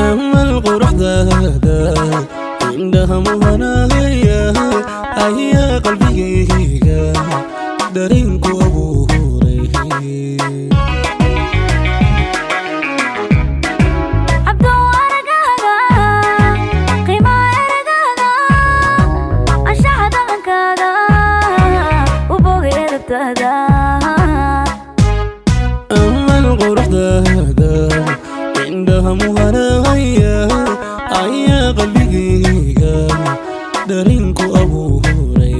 amal quruxdaada indhaha muhanaya ayaa qalbigayga dareenku abuuray amal quruxdaada indhaha muhanaya ayaa qalbigayga dareenku abuuray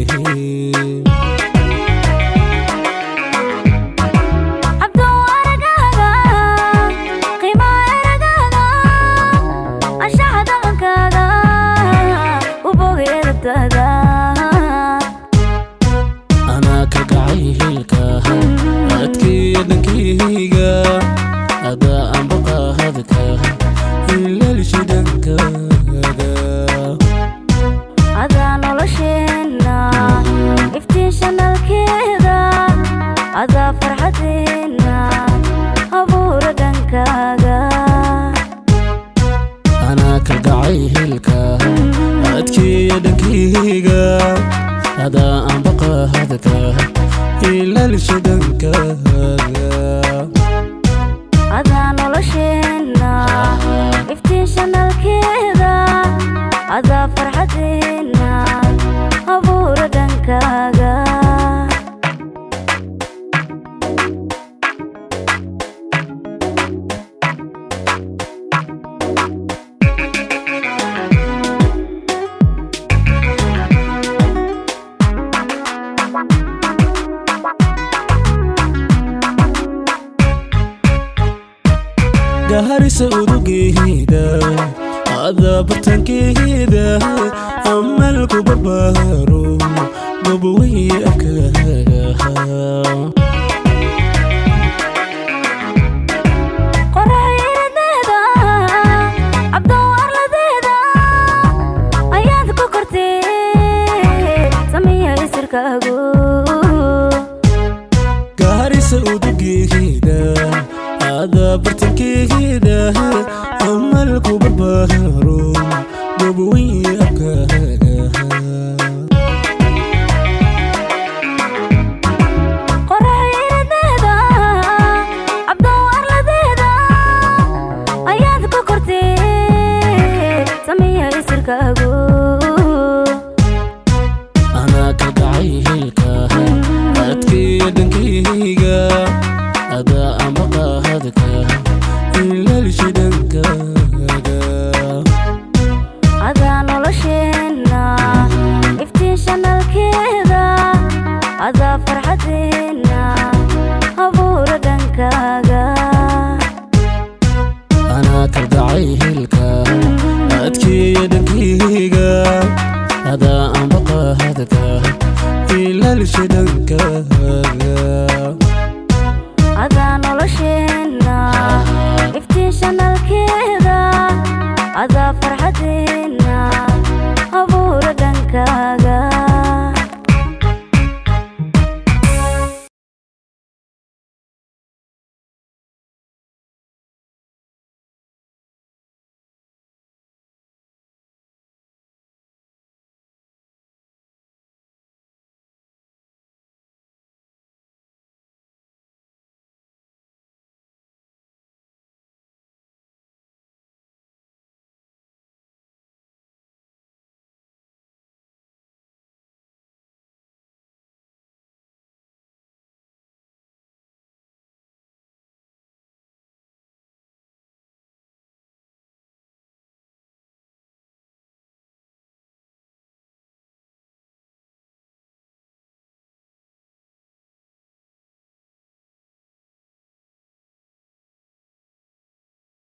anaa ka kacay hilka adkii dhankayga adaa aan baqahadka ilaalishi dhankaaga adaa nolosheena iftiisha nalkeeda adaa farxadeena abuura dhankaaga anaa ka kacay hilka adkii dhankayga adaa aan baqahadka ilaalishi dhankaaga adaa nolosheena iftiisha nalkeeda adaa farxadeena abuura dhankaaga gaharisa udugeeda adaa bartankeeda amalku barbaaro goboweye afkaaga qoraxyaradeeda cabdowarladeeda ayaad ku kortee sameeya isirkaagu gaharisa udugeeda adaa bartankeeda amalku barbaaro goboweye afkaaga qoraxyaradeeda cabdowarladeeda ayaad ku kortee sameeya isirkaagu